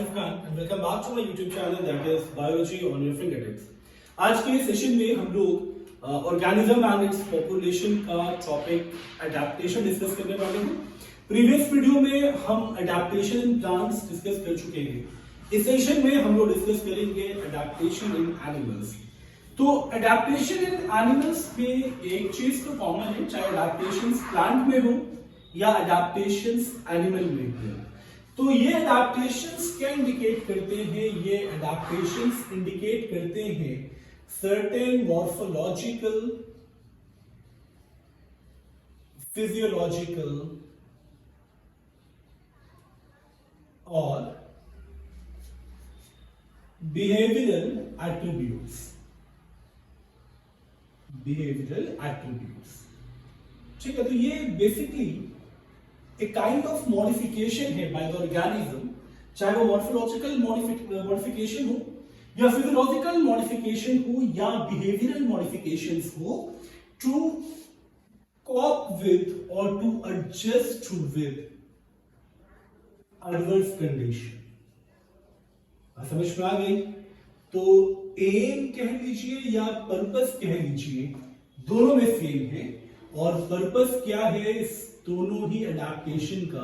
Asif Khan and welcome back to my YouTube channel that is Biology on your fingertips। आज के session में हम लोग ऑर्गेनिज्म एंड इट्स पॉपुलेशन का टॉपिक अडेप्टेशन डिस्कस करने वाले हैं। प्रीवियस वीडियो में हम अडेप्टेशन इन प्लांट्स डिस्कस कर चुके हैं। इस सेशन में हम लोग डिस्कस करेंगे अडेप्टेशन इन एनिमल्स। तो अडेप्टेशन इन एनिमल्स में एक चीज तो कॉमन है, चाहे अडेप्टेशन प्लांट में हो या अडेप्टेशन एनिमल में हो। तो ये अडेप्टेशंस क्या इंडिकेट करते हैं? ये अडेप्टेशंस इंडिकेट करते हैं सर्टेन मॉर्फोलॉजिकल, फिजियोलॉजिकल और बिहेवियरल एट्रीब्यूट्स। ठीक है, तो ये बेसिकली एक काइंड ऑफ मॉडिफिकेशन है बाय द ऑर्गेनिज्म, चाहे वो मॉर्फोलॉजिकल मॉडिफिकेशन हो या फिजियोलॉजिकल मॉडिफिकेशन हो या बिहेवियरल मॉडिफिकेशंस हो, टू कॉप विद और to adjust with adverse condition. समझ में आ गई? तो एम कह लीजिए या पर्पस कह लीजिए, दोनों में सेम है। और पर्पस क्या है इस दोनों ही अडेप्टेशन का?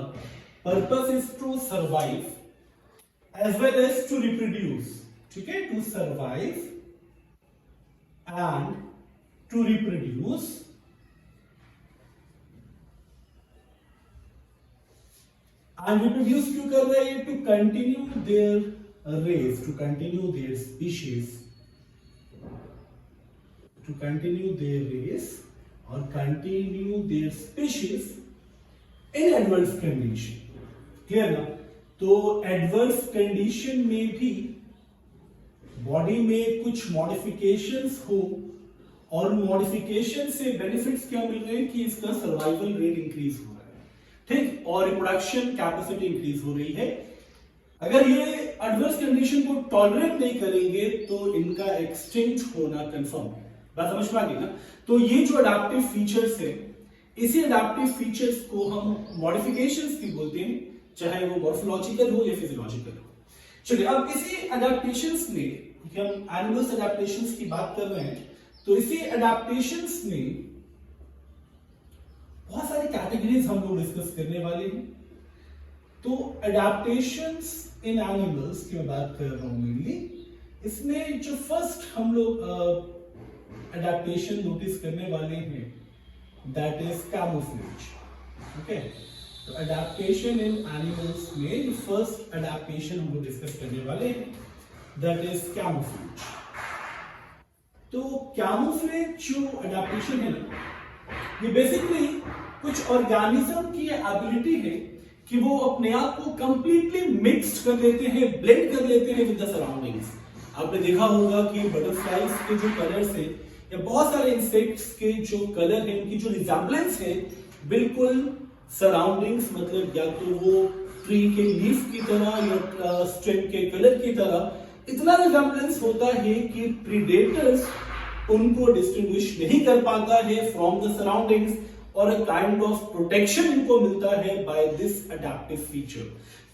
Purpose is to survive as well as to reproduce. ठीक है, to survive and to reproduce and reproduce क्यों कर रहे हैं? To continue their race, to continue their species, to continue their race और continue their species in adverse condition. Clear ना? तो adverse condition में भी बॉडी में कुछ मॉडिफिकेशंस हो और मॉडिफिकेशन से बेनिफिट्स क्या मिल रहे हैं कि इसका सर्वाइवल रेट इंक्रीज हो रहा है, ठीक, और रिप्रोडक्शन कैपेसिटी इंक्रीज हो रही है। अगर ये एडवर्स कंडीशन को टॉलरेट नहीं करेंगे तो इनका एक्सटिंक्ट होना कंफर्म है। बात समझ में आ गई ना? तो ये जो अडैप्टिव फीचर्स है, इसी अडैप्टिव फीचर्स को हम मॉडिफिकेशंस भी बोलते हैं, चाहे वो मॉर्फोलॉजिकल हो या फिजियोलॉजिकल हो। चलिए, अब इसी अडैप्टेशंस में, हम एनिमल्स अडैप्टेशंस की बात कर रहे हैं, तो इसी अडैप्टेशंस में बहुत सारी कैटेगरीज हम लोग डिस्कस करने वाले हैं। तो अडैप्टेशंस इन एनिमल्स की मैं बात कर रहा हूं मेनली। इसमें जो फर्स्ट हम लोग अडैप्टेशन नोटिस करने वाले हैं, दैट इज कैमोफ्लेज। ओके, तो अडैप्टेशन इन एनिमल्स में फर्स्ट अडैप्टेशन हम लोग डिस्कस करने वाले हैं, दैट इज कैमोफ्लेज। तो कैमोफ्लेज जो अडैप्टेशन है ना, ये बेसिकली कुछ ऑर्गेनिज्म की एबिलिटी है कि वो अपने आप को कंप्लीटली मिक्स कर लेते हैं, ब्लेंड कर लेते हैं विद द सराउंडिंग्स। आपने देखा होगा कि बटरफ्लाइज के जो कलर्स है या बहुत सारे इंसेक्ट्स के जो कलर है, उनकी जो रिजेम्बलेंस है बिल्कुल सराउंडिंग्स, मतलब या तो वो ट्री के लीफ की तरह या स्टेम के कलर की तरह इतना रिजेम्बलेंस होता है कि प्रीडेटर्स उनको डिस्टिंग्विश नहीं कर पाता है फ्रॉम द सराउंडिंग्स, और अ काइंड ऑफ प्रोटेक्शन इनको मिलता है बाय दिस अडैप्टिव फीचर।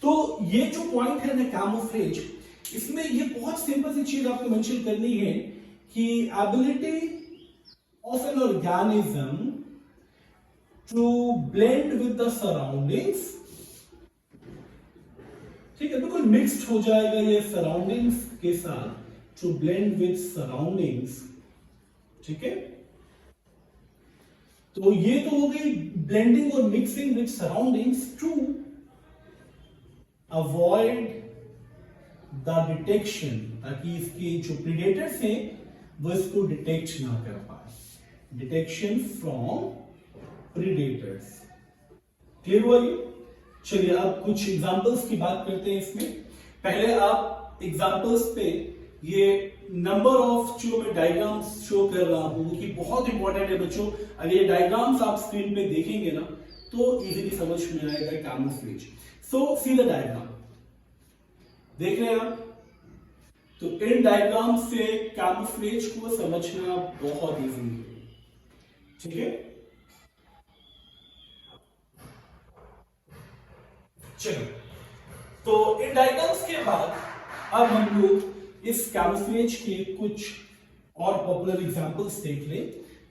तो ये जो पॉइंट है ना कैमोफ्लेज, इसमें ये बहुत सिंपल सी चीज आपको मेंशन करनी है कि ability of an organism to blend with the surroundings. ठीक है, बिल्कुल मिक्स्ड हो जाएगा ये सराउंडिंग्स के साथ, टू ब्लेंड विद सराउंडिंग्स। ठीक है, तो ये तो हो गई ब्लेंडिंग और mixing with surroundings to avoid the detection, ताकि इसके जो प्रीडेटर्स हैं वो इसको डिटेक्ट ना कर पाए। Detection from predators. क्लियर हुआ ये? चलिए, अब कुछ एग्जांपल्स की बात करते हैं इसमें। पहले आप एग्जांपल्स पे ये नंबर ऑफ जो मैं डायग्राम्स शो कर रहा हूं कि बहुत इंपॉर्टेंट है बच्चों। अगर ये डायग्राम्स आप स्क्रीन पे देखेंगे ना तो इजीली समझ में आएगा camouflage. So see the diagram, देख रहे हैं आप? तो इन डायग्राम से कैमोफ्लेज को समझना बहुत इजी है। ठीक है, चलो तो इन डायग्राम्स के बाद अब हम लोग इस कैमोफ्लेज के कुछ और पॉपुलर एग्जांपल्स देख ले।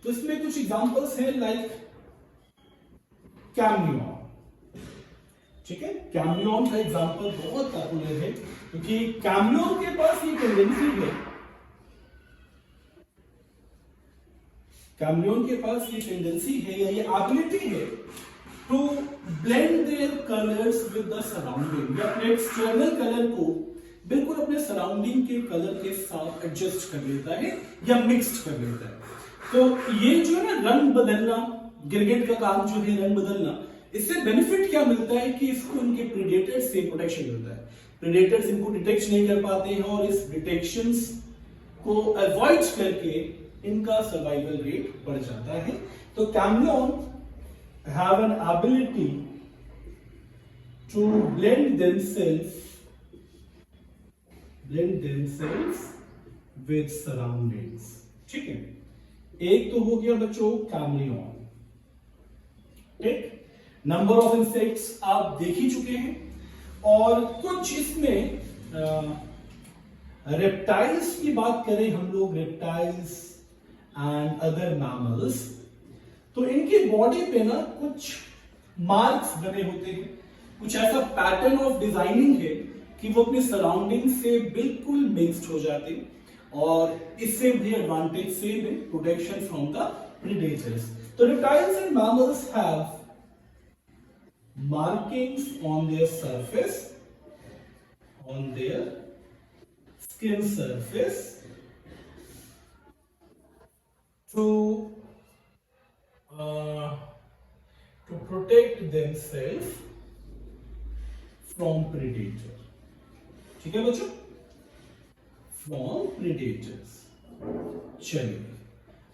तो इसमें कुछ एग्जांपल्स हैं लाइक कैमियोन। ठीक है, कैमियोन का एग्जांपल बहुत पॉपुलर है क्योंकि कैमियोन के पास ये टेंडेंसी है, कैमियोन के पास ये टेंडेंसी है या ये एबिलिटी है to blend their colours with the surrounding, या अपने एक्सटर्नल कलर को बिल्कुल अपने सराउंडिंग के कलर के साथ एडजस्ट कर लेता है या मिक्स्ड कर लेता है। तो ये जो है ना रंग बदलना, गिरगिट का काम जो है रंग बदलना, इससे बेनिफिट क्या मिलता है कि इसको इनके प्रेडेटर्स से प्रोटेक्शन मिलता है। प्रेडेटर्स इनको डिटेक्ट नहीं कर पाते हैं और इस डिटेक्शंस को अवॉइड करके इनका सर्वाइवल रेट बढ़ जाता है। तो कैमियोन have an ability to blend themselves with surroundings। ठीक है, एक तो हो गया बच्चों कैमियोन। ठीक, नंबर ऑफ इंसेक्ट्स आप देख ही चुके हैं, और कुछ इसमें रेप्टाइल्स की बात करें हम लोग, रेप्टाइल्स एंड अदर मैमल्स, तो इनकी बॉडी पे ना कुछ मार्क्स बने होते हैं, कुछ ऐसा पैटर्न ऑफ डिजाइनिंग है कि वो अपने सराउंडिंग से बिल्कुल मिक्स्ड हो जाते हैं, और इससे भी एडवांटेज से प्रोटेक्शन फ्रॉम द प्रेडेटर्स। तो reptiles and mammals have markings on their surface, on their skin surface to protect themselves from predator। ठीक है बच्चों, from predators। चलिए,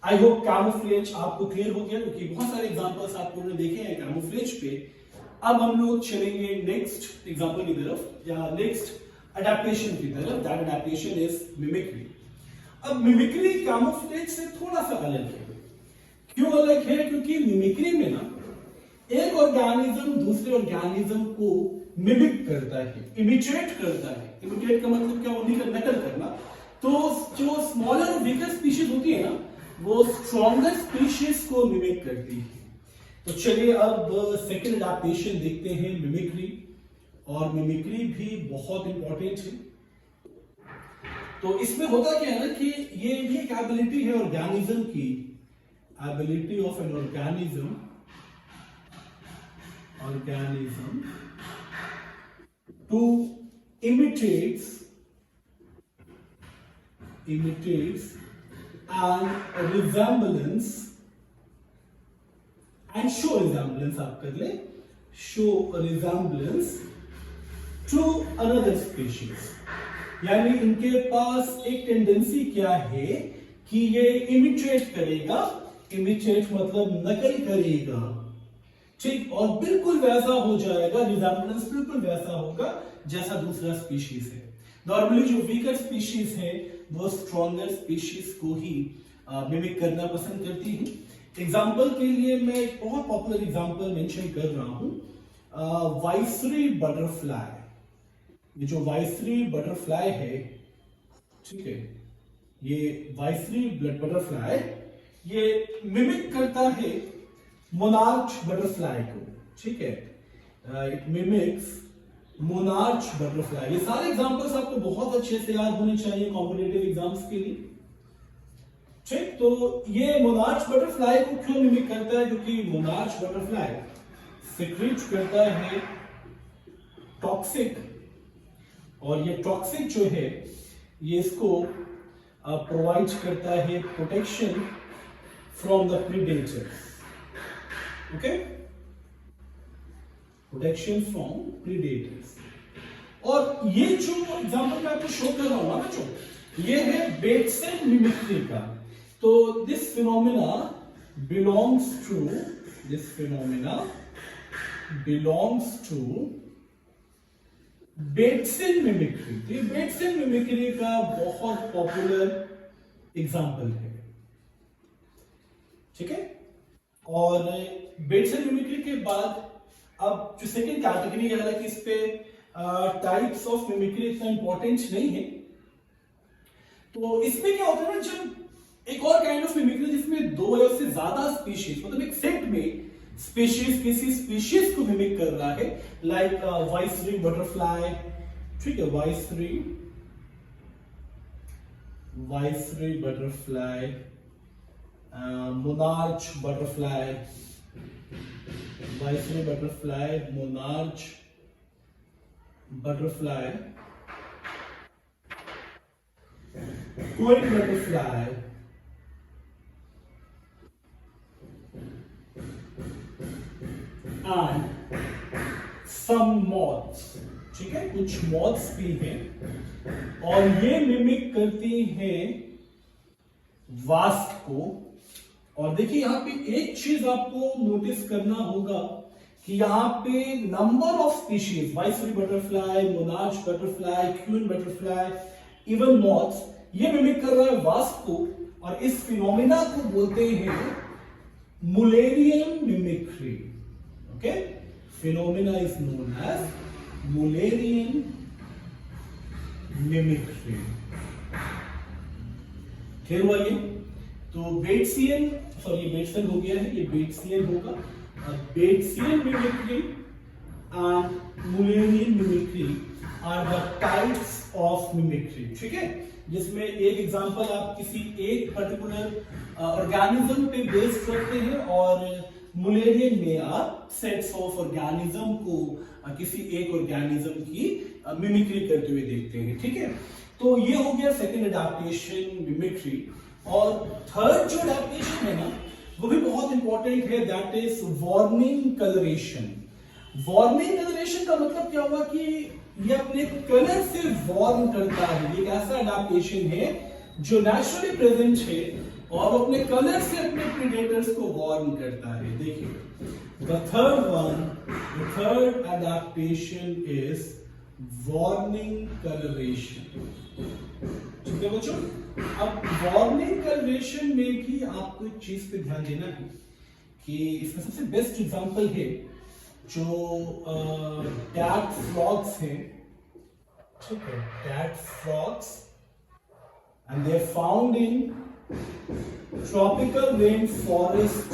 आई होप कैमोफ्लेज आपको क्लियर हो गया, क्योंकि बहुत सारे एग्जांपल्स आपको देखे हैं कैमोफ्लेज पे। अब हम लोग चलेंगे नेक्स्ट एग्जांपल की तरफ, या नेक्स्ट अडेप्टेशन की तरफ। That adaptation is mimicry. अब मिमिक्री कैमोफ्लेज से थोड़ा सा अलग है। क्यों अलग है? क्योंकि मिमिक्री में ना एक ऑर्गेनिज्म दूसरे ऑर्गेनिज्म को मिमिक करता है, इमिटेट करता है। इमिटेट का मतलब क्या? उन्हीं का नकल करना। तो जो स्मॉलर और वीकर स्पीशीज होती है ना, वो स्ट्रॉन्गर स्पीशीज को मिमिक करती है। तो चलिए अब सेकंड अडेप्टेशन देखते हैं, मिमिक्री। और मिमिक्री भी बहुत इंपॉर्टेंट है। तो इसमें होता क्या है ना कि ये भी एक एबिलिटी है ऑर्गेनिज्म की, ability of an organism to imitates and resemblance and show resemblance, आप कर ले, show resemblance to another species। यानी इनके पास एक टेंडेंसी क्या है कि ये इमिटेट करेगा, इमिटेट मतलब नकल करेगा, ठीक, और बिल्कुल वैसा हो जाएगा, रिजेम्बलेंस बिल्कुल वैसा होगा जैसा दूसरा स्पीशीज है। नॉर्मली जो वीकर स्पीशीज है वो स्ट्रॉन्गर स्पीशीज को ही मिमिक करना पसंद करती है। एग्जाम्पल के लिए मैं एक बहुत पॉपुलर एग्जाम्पल मेंशन कर रहा हूं, वाइसरी बटरफ्लाई। ये जो वाइसरी बटरफ्लाई है, ठीक है, ये वाइसरी बटरफ्लाई ये मिमिक करता है मोनार्च बटरफ्लाई को, ठीक है, इट मिमिक्स मोनार्च बटरफ्लाई। ये सारे एग्जांपल्स आपको बहुत अच्छे से याद होने चाहिए कॉम्पिटिटिव एग्जाम्स के लिए, ठीक। तो ये मोनार्च बटरफ्लाई को क्यों मिमिक करता है? क्योंकि मोनार्च बटरफ्लाई सिक्रीट करता है टॉक्सिक, और ये टॉक्सिक जो है ये इसको प्रोवाइड करता है protection from the predators, okay, protection from predators. और ये जो एग्जांपल मैं आपको शो कर रहा हूं ना बच्चों, ये है बेटसन मिमिक्री का। तो this phenomena belongs to Batesian mimicry. तो बेटसन मिमिक्री का बहुत पॉपुलर एग्जांपल है, ठीक है। और बेटसन मिमिक्री के बाद अब जो सेकंड कैटेगरी है, हालांकि इस पे टाइप्स ऑफ मिमिक्री इतना इंपॉर्टेंट नहीं है। तो इसमें क्या होता है ना, जब एक और काइंड ऑफ मिमिक्री जिसमें दो या उससे ज्यादा स्पीशीज, मतलब एक सेट में स्पीशीज किसी स्पीशीज को मिमिक कर रहा है, लाइक वाइसरिंग बटरफ्लाई, ठीक है, viceroy butterfly, monarch butterfly, viceroy butterfly, monarch butterfly, queen butterfly, and some moths, ठीक है, कुछ मॉथ्स भी हैं और ये मिमिक करती हैं वास्प को। और देखिए यहां पे एक चीज आपको नोटिस करना होगा कि यहाँ पे number of species, viceroy butterfly, monarch butterfly, queen butterfly, even moths, ये मिमिक कर रहा है वास्प को। और इस फिनोमिना को बोलते हैं Mullerian mimicry. Okay, phenomena is known as Mullerian mimicry. Clear हुआ ये? तो बेट्सियन, सॉरी बेट्सियन हो गया है, ये बेट्सियन होगा। Batesian mimicry and Mullerian mimicry are the types of mimicry, ठीक है, जिसमें एक एग्जांपल आप किसी एक पर्टिकुलर ऑर्गेनिज्म पे बेस्ड करते हैं और मुलेरियन में आप सेट्स ऑफ ऑर्गेनिज्म को किसी एक ऑर्गेनिज्म की मिमिक्री करते हुए देखते हैं, ठीक है। तो ये हो गया सेकंड एडाप्टेशन, मिमिक्री। और थर्ड जो एडाप्टेशन है ना, वो भी बहुत इंपॉर्टेंट है, that is warning colouration. Warning colouration का मतलब क्या हुआ कि ये अपने कलर से वार्न करता है। ये एक ऐसा एडाप्टेशन है जो नेचुरली प्रेजेंट है और अपने कलर से अपने प्रेडेटर्स को वार्न करता है। देखिए the third adaptation is warning colouration, ठीक है बच्चों। अब वार्निंग कलरेशन में भी आपको एक चीज पे ध्यान देना है कि इसमें सबसे बेस्ट एग्जांपल है जो डैट फ्रॉग्स हैं, ठीक है, डैट frogs, and they are found in tropical rain forest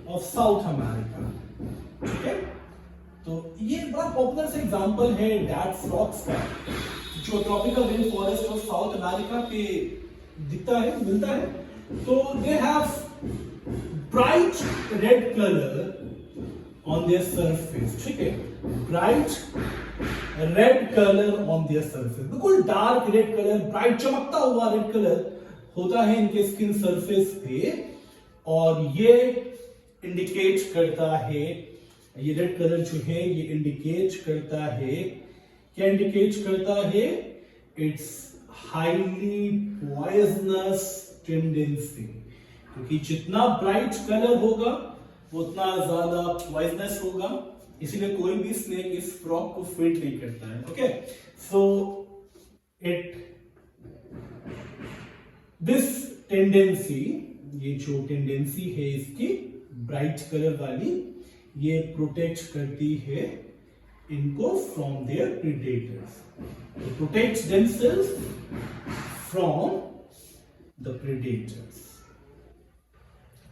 of South America, ठीक है। तो ये बड़ा पॉपुलर से एग्जांपल है डैट फ्रॉग्स का, जो tropical rain forest of South America पे दिखता है, मिलता है। तो they have bright red colour on their surface, ठीक है, bright red colour on their surface, बिल्कुल डार्क रेड कलर, ब्राइट चमकता हुआ रेड कलर होता है इनके स्किन सरफेस पे। और ये इंडिकेट करता है, ये रेड कलर जो है ये इंडिकेट करता है, क्या इंडिकेट करता है? इट्स हाईली पॉइजनस टेंडेंसी, क्योंकि जितना ब्राइट कलर होगा उतना ज्यादा पॉइजनस होगा, इसीलिए कोई भी स्नेक इस फ्रॉग को फीड नहीं करता है। ओके, सो दिस टेंडेंसी, ये जो टेंडेंसी है इसकी ब्राइट कलर वाली, ये प्रोटेक्ट करती है इनको from their predators, protects themselves from the predators.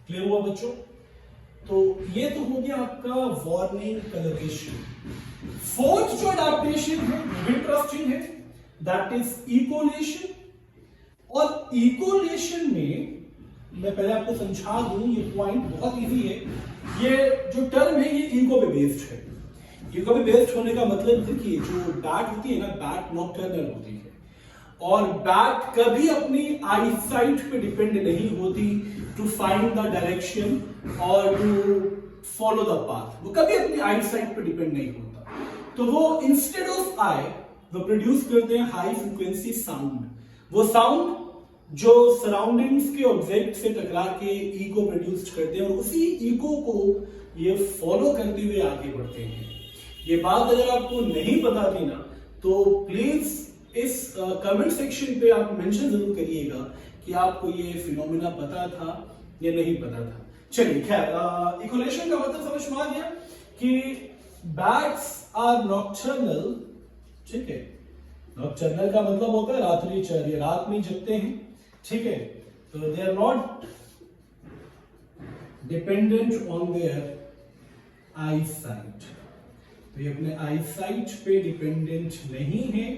Clear हुआ बच्चों? तो ये तो हो गया आपका वार्निंग कलरेशन। फोर्थ जो एडाप्टेशन है वो इंटरेस्टिंग है, दैट इज इकोलेशन। और इकोलेशन में मैं पहले आपको समझा दूं, ये पॉइंट बहुत इजी है। ये जो टर्म है ये ईगो पे बेस्ड है। ईगो पे बेस्ड होने का मतलब देखिए, जो बैट होती है ना, बैट नॉकटर्नल होती है और बैट कभी अपनी आईसाइट पे डिपेंड नहीं होती टू फाइंड द डायरेक्शन और टू फॉलो द पाथ। वो कभी अपनी आईसाइट पे डिपेंड नहीं होता। तो वो इंस्टेड ऑफ आई वो प्रोड्यूस करते हैं हाई फ्रीक्वेंसी साउंड। वो साउंड जो सराउंडिंग्स के ऑब्जेक्ट से टकरा के इको प्रोड्यूस करते हैं और उसी इको को ये फॉलो करते हुए आगे बढ़ते हैं। ये बात अगर आपको नहीं पता थी ना, तो प्लीज इस कमेंट सेक्शन पे आप मेंशन जरूर करिएगा कि आपको ये फिनोमिना पता था या नहीं पता था। चलिए खैर, इकोलेशन का मतलब समझ में आ गया कि बैट्स आर नॉक्टर्नल। ठीक है, नॉक्टर्नल का मतलब होता है रात्रिचर, ये रात में जगते हैं। ठीक है, तो they are not dependent on their eye sight. तो ये अपने आई साइट पे डिपेंडेंट नहीं है,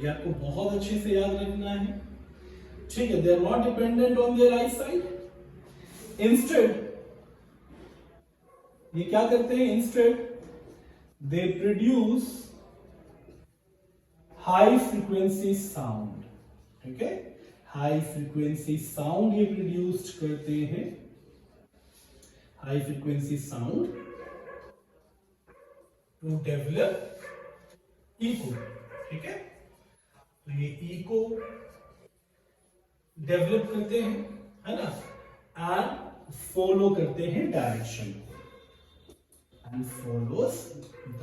ये आपको बहुत अच्छे से याद रखना है। ठीक है, they are not dependent on their eye sight. Instead ये क्या करते हैं, instead they produce high frequency sound. ठीक है, हाई फ्रीक्वेंसी साउंड ये प्रोड्यूस करते हैं, high frequency sound to develop echo. ठीक है, तो ये इको डेवलप करते हैं, है ना, एंड फॉलो करते हैं डायरेक्शन को, एंड फॉलोस द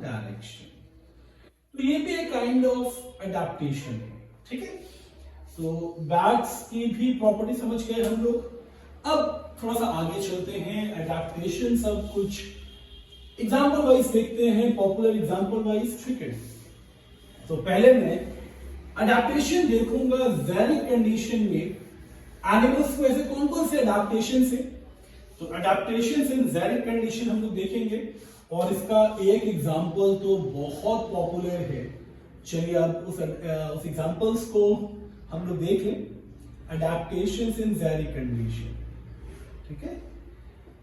डायरेक्शन। तो ये भी एक काइंड ऑफ अडेप्टेशन है। ठीक है, तो बैट्स की भी प्रॉपर्टी समझ गए हम लोग। अब थोड़ा सा आगे चलते हैं, अडेप्टेशन सब कुछ एग्जाम्पल वाइज देखते हैं, पॉपुलर एग्जाम्पल वाइज। ठीक है, तो पहले मैं अडेप्टेशन देखूंगा ज़ेरिक कंडीशन में एनिमल्स को, ऐसे कौन कौन से अडेप्टेशन है। तो अडेप्टेशन इन ज़ेरिक कंडीशन हम लोग देखेंगे, और इसका एक एग्जाम्पल तो बहुत पॉपुलर है। चलिए अब उस एग्जाम्पल्स को हम लोग देख लें, अडेप्टेशन इन ज़ेरिक कंडीशन। ठीक है,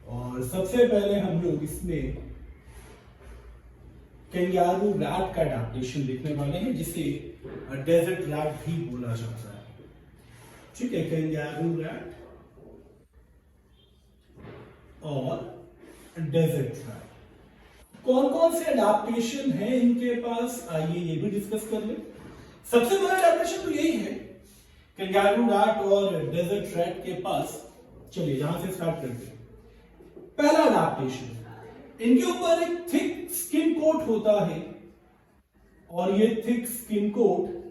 और सबसे पहले हम लोग इसमें कैंगारू रैट का अडेप्टेशन देखने वाले हैं, जिसे डेजर्ट रैट भी बोला जाता है। ठीक है, कैंगारू रैट और डेजर्ट रैट, कौन कौन से अडेप्टेशन है इनके पास, आइए ये भी डिस्कस कर ले। सबसे बड़ा अडेप्टेशन तो यही है कैंगारू रैट और डेजर्ट रैट के पास। चलिए यहां से स्टार्ट करते हैं। पहला अडेप्टेशन, इनके ऊपर एक थिक स्किन कोट होता है, और ये थिक स्किन कोट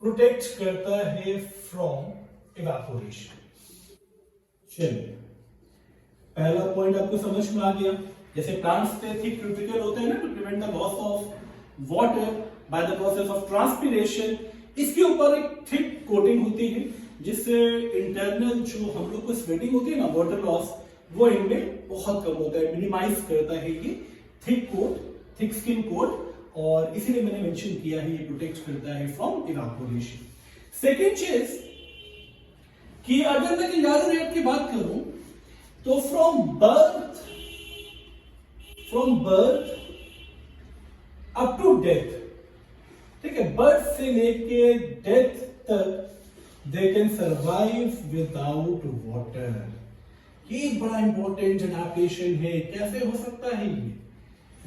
प्रोटेक्ट करता है फ्रॉम इवेपोरेशन। चलिए पहला पॉइंट आपको समझ में आ गया। जैसे प्लांट्स पे थिक क्यूटिकल होते हैं ना, to prevent the loss of water by the process of transpiration, इसके ऊपर एक थिक कोटिंग होती है, जिससे इंटरनल जो हम लोग को स्वेटिंग होती है ना, वाटर लॉस, वो इनमें बहुत कम होता है, मिनिमाइज करता है ये thick coat, thick skin coat, और इसीलिए मैंने मेंशन किया है ये प्रोटेक्ट करता है फ्रॉम इवेपोरेशन। सेकेंड चीज कि अगर मैं कैंगारू रैट की बात करूं तो from birth up to death, ठीक है, बर्थ से लेके डेथ तक they can survive without water. ये बड़ा इंपॉर्टेंट एडेप्टेशन है। कैसे हो सकता है ये?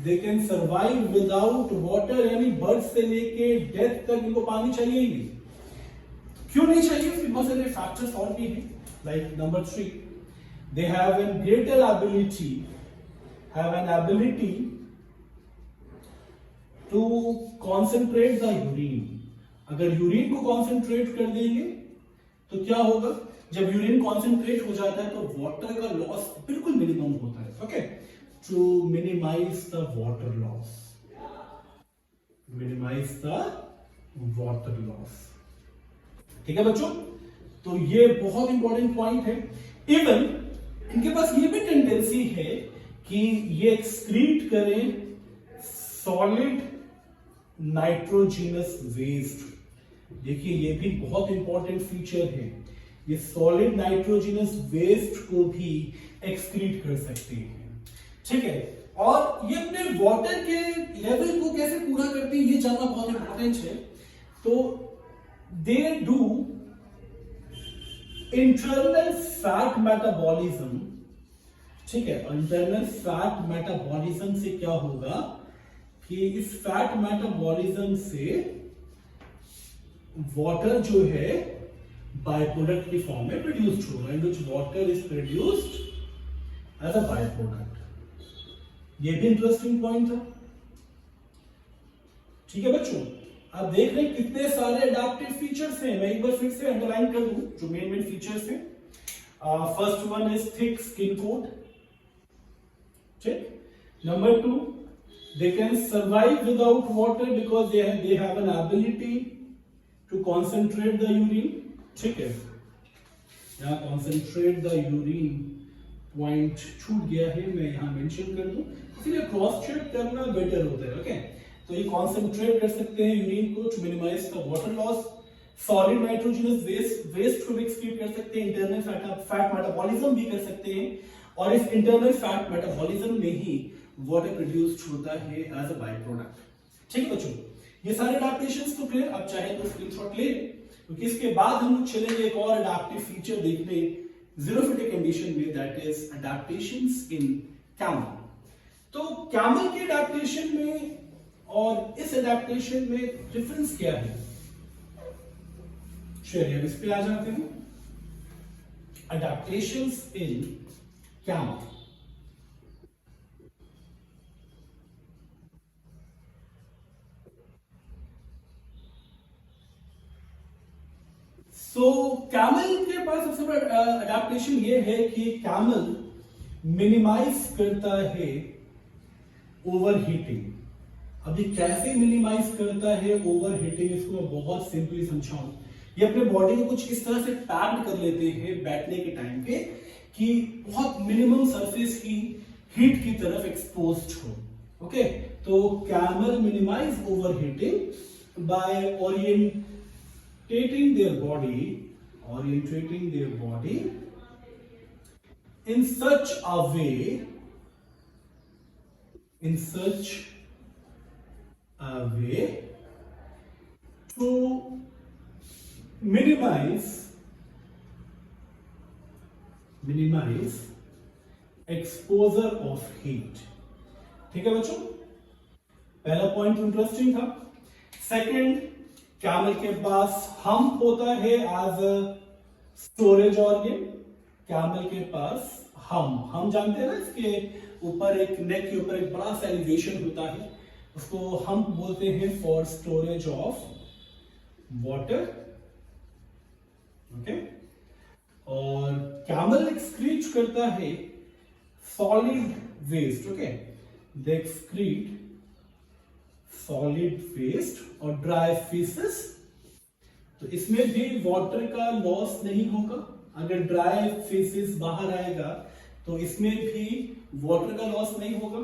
दे कैन सर्वाइव विदाउट वाटर, यानी बर्थ से लेके डेथ तक इनको पानी चाहिए ही नहीं। क्यों नहीं चाहिए? उसके बहुत सारे फैक्टर्स और भी हैं। Like number 3, they have a greater ability to concentrate the urine। अगर यूरिन को कॉन्सेंट्रेट कर देंगे तो क्या होगा? जब यूरिन कॉन्सेंट्रेट हो जाता है तो वाटर का लॉस बिल्कुल मिनिमम होता है। Okay, to minimise the water loss, ठीक है बच्चों? तो ये बहुत इंपॉर्टेंट पॉइंट है। इवन इनके पास ये भी टेंडेंसी है कि ये एक्सक्रीट करें सॉलिड नाइट्रोजिनस वेस्ट। देखिए ये भी बहुत इंपॉर्टेंट फीचर है, ये सॉलिड नाइट्रोजिनस वेस्ट को भी एक्सक्रीट कर सकते हैं, ठीक है। और ये अपने वाटर के लेवल को कैसे पूरा करते हैं ये जानना बहुत इंपॉर्टेंट है। तो they do internal fat metabolism, ठीक है। इंटरनल फैट मेटाबॉलिज्म से क्या होगा कि इस फैट मेटाबॉलिज्म से वाटर जो है बाय प्रोडक्ट की फॉर्म में प्रोड्यूस्ड होगा, in which water is produced as a by product. ये भी इंटरेस्टिंग पॉइंट था, ठीक है बच्चों। आप देख रहे हैं कितने सारे अडैप्टिव फीचर्स हैं। मैं एक बार फिर से अंडरलाइन कर दूं जो मेन फीचर्स हैं। First one is thick skin coat, ठीक। Number 2, they can survive without water because they have an ability to concentrate the urine, ठीक है। यहाँ concentrate the urine पॉइंट छूट गया है, मैं यहाँ मेंशन कर दूं, इसलिए क्रॉस चेक करना बेटर होता है। ओके, तो ये कॉन्सेंट्रेट कर सकते हैं यूरिन को to minimise the water loss. Solid nitrogenous waste को भी एक्सक्रीट कर सकते हैं, इंटरनल फैट मेटाबॉलिज्म भी कर सकते हैं, और इस इंटरनल फैट मेटाबॉलिज्म में ही वाटर प्रोड्यूस्ड होता है एज अ बाय प्रोडक्ट। ठीक है बच्चों, ये सारे अडैप्टेशंस तो क्लियर। अब चाहे तो स्क्रीनशॉट ले, क्योंकि इसके बाद हम लोग चलेंगे एक और अडैप्टिव फीचर देखने ज़ीरोफिटिक कंडीशन में, दैट इज अडैप्टेशंस इन कैमल। तो कैमल के अडैप्टेशन में और इस अडैप्टेशन में डिफरेंस क्या है, चलिए अब इस पे आ जाते हैं। अडैप्टेशंस इन कैमल। तो कैमल के पास सबसे बड़ा अडैप्टेशन ये है कि कैमल मिनिमाइज करता है ओवरहीटिंग। अभी कैसे मिनिमाइज करता है ओवरहीटिंग, इसको मैं बहुत सिंपली समझाऊं। ये अपने बॉडी को कुछ इस तरह से पैक्ड कर लेते हैं बैठने के टाइम पे कि बहुत मिनिमम सरफेस ही हीट की तरफ एक्सपोज्ड हो। ओके, तो camel minimise overheating by orientating their body in such a way to minimize exposure of heat। ठीक है बच्चों, पहला पॉइंट इंटरेस्टिंग था। सेकंड, कैमल के पास हम्प होता है as a storage organ. Camel के पास हम जानते हैं ना, इसके ऊपर एक नेक के ऊपर एक बड़ा सा एलिवेशन होता है, उसको हम्प बोलते हैं for storage of water. Okay, और कैमल एक्सक्रीट करता है solid waste. Okay, they excrete solid waste और ड्राई फेसेस। तो इसमें भी वाटर का लॉस नहीं होगा। अगर ड्राई फेसेस बाहर आएगा तो इसमें भी वाटर का लॉस नहीं होगा।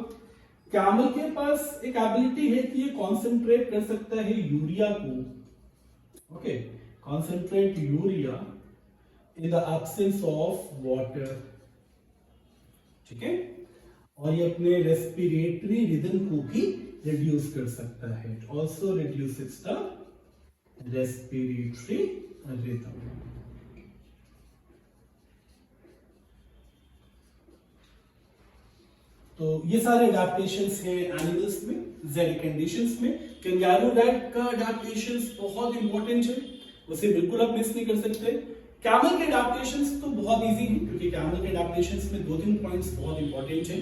कैमल के पास एक एबिलिटी है कि ये कॉन्सेंट्रेट कर सकता है यूरिया को। Okay, concentrate urea in the absence of water. ठीक है, और ये अपने रेस्पिरेटरी रिदम को भी रिड्यूस कर सकता है। It also reduces the respiratory rhythm. तो ये सारे अडैप्टेशंस हैं एनिमल्स में, जेनेटिक कंडीशंस में। कंगारू रैट का अडैप्टेशंस बहुत इंपॉर्टेंट है, उसे बिल्कुल आप मिस नहीं कर सकते। कैमल के अडैप्टेशंस तो बहुत इजी है, क्योंकि कैमल के अडैप्टेशंस में 2-3 पॉइंट्स बहुत इंपॉर्टेंट हैं।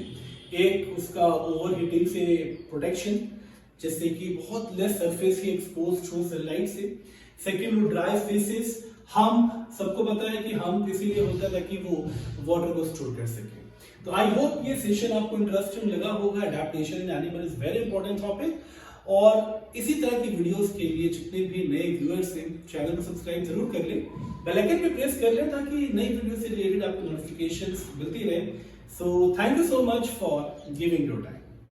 एक, उसका ओवरहीटिंग से प्रोटेक्शन, जैसे कि बहुत लेस सरफेस ही एक्सपोज्ड हो सनलाइट से। सेकंड, वो ड्राई फेसेस। हम्प, सबको पता है कि हम्प इसीलिए होता है ताकि वो वाटर को स्टोर कर सके। तो आई होप ये सेशन आपको इंटरेस्टिंग लगा होगा। Adaptation in animal is very important topic, और इसी तरह की वीडियोस के लिए जितने भी नए व्यूअर्स हैं, चैनल को सब्सक्राइब जरूर कर लें, बेल आइकन पे प्रेस कर लें, ताकि नई वीडियो से रिलेटेड आपको नोटिफिकेशंस मिलती रहे। So thank you so much for giving your time.